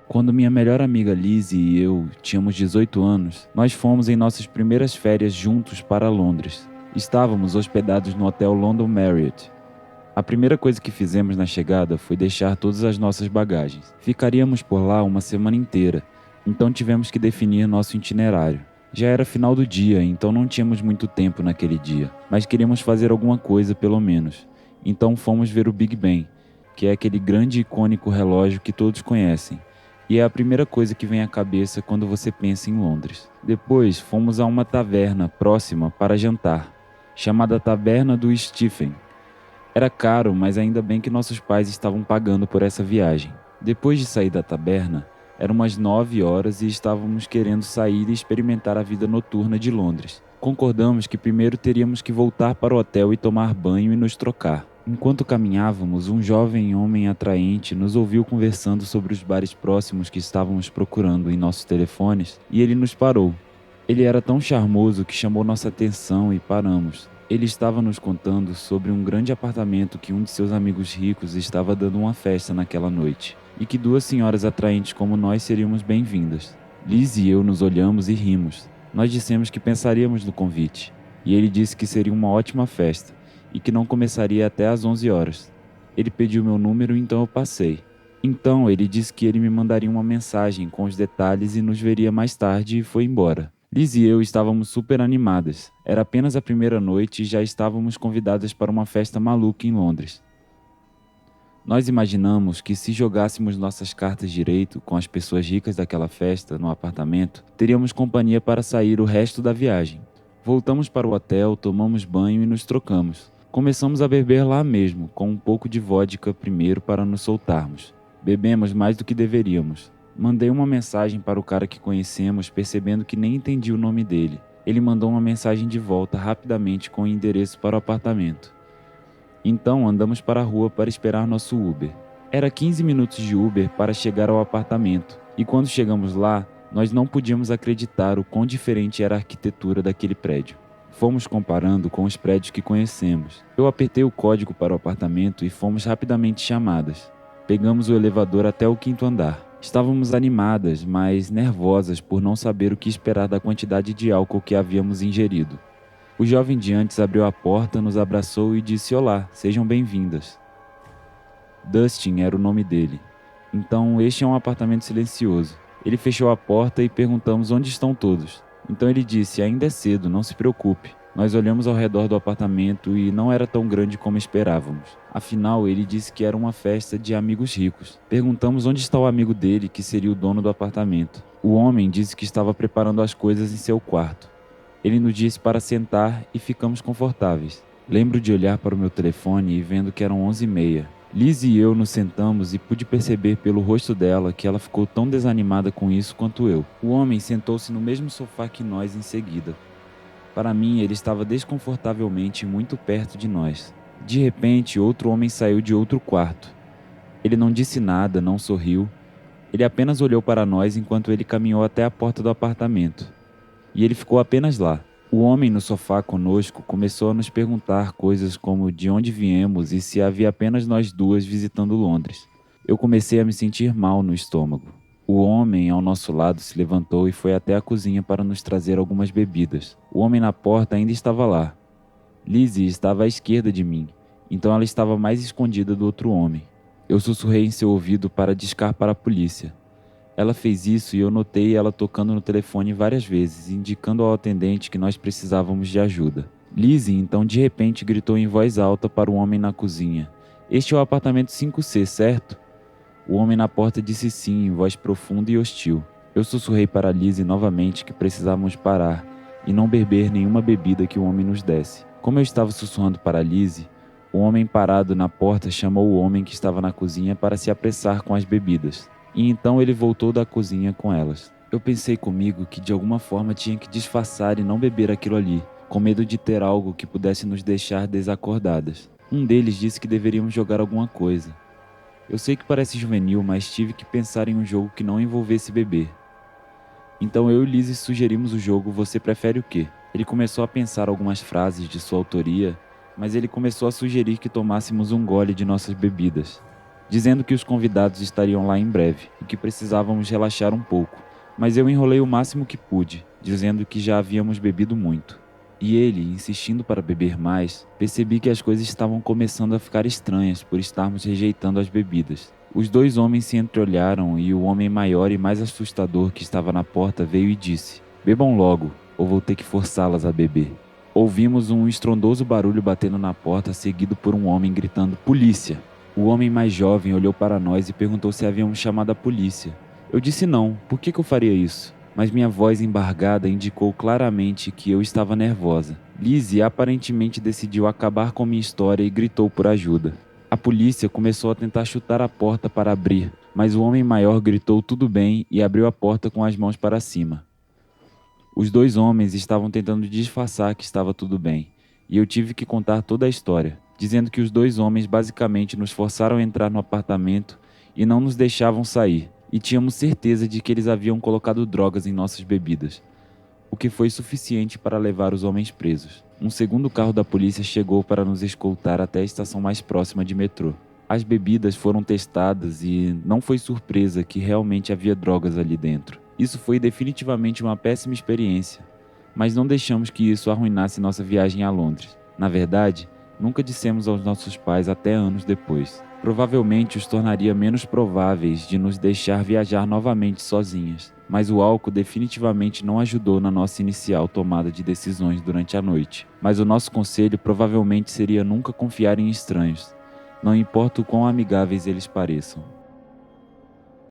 Quando minha melhor amiga Lizzie e eu tínhamos 18 anos, nós fomos em nossas primeiras férias juntos para Londres. Estávamos hospedados no Hotel London Marriott. A primeira coisa que fizemos na chegada foi deixar todas as nossas bagagens. Ficaríamos por lá uma semana inteira, então tivemos que definir nosso itinerário. Já era final do dia, então não tínhamos muito tempo naquele dia, mas queríamos fazer alguma coisa pelo menos. Então fomos ver o Big Ben, que é aquele grande e icônico relógio que todos conhecem. E é a primeira coisa que vem à cabeça quando você pensa em Londres. Depois fomos a uma taverna próxima para jantar, chamada Taverna do Stephen. Era caro, mas ainda bem que nossos pais estavam pagando por essa viagem. Depois de sair da taberna, eram umas 9 horas e estávamos querendo sair e experimentar a vida noturna de Londres. Concordamos que primeiro teríamos que voltar para o hotel e tomar banho e nos trocar. Enquanto caminhávamos, um jovem homem atraente nos ouviu conversando sobre os bares próximos que estávamos procurando em nossos telefones e ele nos parou. Ele era tão charmoso que chamou nossa atenção e paramos. Ele estava nos contando sobre um grande apartamento que um de seus amigos ricos estava dando uma festa naquela noite, e que duas senhoras atraentes como nós seríamos bem-vindas. Liz e eu nos olhamos e rimos. Nós dissemos que pensaríamos no convite, e ele disse que seria uma ótima festa, e que não começaria até às 11 horas. Ele pediu meu número, então eu passei. Então ele disse que ele me mandaria uma mensagem com os detalhes e nos veria mais tarde e foi embora. Liz e eu estávamos super animadas. Era apenas a primeira noite e já estávamos convidadas para uma festa maluca em Londres. Nós imaginamos que se jogássemos nossas cartas direito com as pessoas ricas daquela festa no apartamento, teríamos companhia para sair o resto da viagem. Voltamos para o hotel, tomamos banho e nos trocamos. Começamos a beber lá mesmo, com um pouco de vodka primeiro para nos soltarmos. Bebemos mais do que deveríamos. Mandei uma mensagem para o cara que conhecemos, percebendo que nem entendi o nome dele. Ele mandou uma mensagem de volta rapidamente com o endereço para o apartamento. Então andamos para a rua para esperar nosso Uber. Era 15 minutos de Uber para chegar ao apartamento, e quando chegamos lá, nós não podíamos acreditar o quão diferente era a arquitetura daquele prédio. Fomos comparando com os prédios que conhecemos. Eu apertei o código para o apartamento e fomos rapidamente chamadas. Pegamos o elevador até o 5º andar. Estávamos animadas, mas nervosas por não saber o que esperar da quantidade de álcool que havíamos ingerido. O jovem de antes abriu a porta, nos abraçou e disse olá, sejam bem-vindas. Dustin era o nome dele. Então, este é um apartamento silencioso. Ele fechou a porta e perguntamos onde estão todos. Então ele disse, ainda é cedo, não se preocupe. Nós olhamos ao redor do apartamento e não era tão grande como esperávamos. Afinal, ele disse que era uma festa de amigos ricos. Perguntamos onde está o amigo dele, que seria o dono do apartamento. O homem disse que estava preparando as coisas em seu quarto. Ele nos disse para sentar e ficamos confortáveis. Lembro de olhar para o meu telefone e vendo que eram 11h30. Liz e eu nos sentamos e pude perceber pelo rosto dela que ela ficou tão desanimada com isso quanto eu. O homem sentou-se no mesmo sofá que nós em seguida. Para mim, ele estava desconfortavelmente muito perto de nós. De repente, outro homem saiu de outro quarto. Ele não disse nada, não sorriu. Ele apenas olhou para nós enquanto ele caminhou até a porta do apartamento. E ele ficou apenas lá. O homem no sofá conosco começou a nos perguntar coisas como de onde viemos e se havia apenas nós duas visitando Londres. Eu comecei a me sentir mal no estômago. O homem ao nosso lado se levantou e foi até a cozinha para nos trazer algumas bebidas. O homem na porta ainda estava lá. Lizzie estava à esquerda de mim, então ela estava mais escondida do outro homem. Eu sussurrei em seu ouvido para discar para a polícia. Ela fez isso e eu notei ela tocando no telefone várias vezes, indicando ao atendente que nós precisávamos de ajuda. Lizzie então de repente gritou em voz alta para o homem na cozinha. Este é o apartamento 5C, certo? O homem na porta disse sim, em voz profunda e hostil. Eu sussurrei para Lizzie novamente que precisávamos parar e não beber nenhuma bebida que o homem nos desse. Como eu estava sussurrando para Lizzie, o homem parado na porta chamou o homem que estava na cozinha para se apressar com as bebidas. E então ele voltou da cozinha com elas. Eu pensei comigo que de alguma forma tinha que disfarçar e não beber aquilo ali, com medo de ter algo que pudesse nos deixar desacordadas. Um deles disse que deveríamos jogar alguma coisa. Eu sei que parece juvenil, mas tive que pensar em um jogo que não envolvesse beber. Então eu e Lizzie sugerimos o jogo Você Prefere o Quê? Ele começou a pensar algumas frases de sua autoria, mas ele começou a sugerir que tomássemos um gole de nossas bebidas. dizendo que os convidados estariam lá em breve e que precisávamos relaxar um pouco, mas eu enrolei o máximo que pude, dizendo que já havíamos bebido muito. E ele, insistindo para beber mais, percebi que as coisas estavam começando a ficar estranhas por estarmos rejeitando as bebidas. Os dois homens se entreolharam e o homem maior e mais assustador que estava na porta veio e disse: "Bebam logo, ou vou ter que forçá-las a beber." Ouvimos um estrondoso barulho batendo na porta, seguido por um homem gritando: "Polícia!" O homem mais jovem olhou para nós e perguntou se havíamos chamado a polícia. Eu disse não, por que eu faria isso? Mas minha voz embargada indicou claramente que eu estava nervosa. Lizzie aparentemente decidiu acabar com minha história e gritou por ajuda. A polícia começou a tentar chutar a porta para abrir, mas o homem maior gritou tudo bem e abriu a porta com as mãos para cima. Os dois homens estavam tentando disfarçar que estava tudo bem, e eu tive que contar toda a história, dizendo que os dois homens basicamente nos forçaram a entrar no apartamento e não nos deixavam sair, e tínhamos certeza de que eles haviam colocado drogas em nossas bebidas, o que foi suficiente para levar os homens presos. Um segundo carro da polícia chegou para nos escoltar até a estação mais próxima de metrô. As bebidas foram testadas e não foi surpresa que realmente havia drogas ali dentro. Isso foi definitivamente uma péssima experiência, mas não deixamos que isso arruinasse nossa viagem a Londres. Na verdade, nunca dissemos aos nossos pais até anos depois. Provavelmente os tornaria menos prováveis de nos deixar viajar novamente sozinhas, mas o álcool definitivamente não ajudou na nossa inicial tomada de decisões durante a noite. Mas o nosso conselho provavelmente seria nunca confiar em estranhos, não importa o quão amigáveis eles pareçam.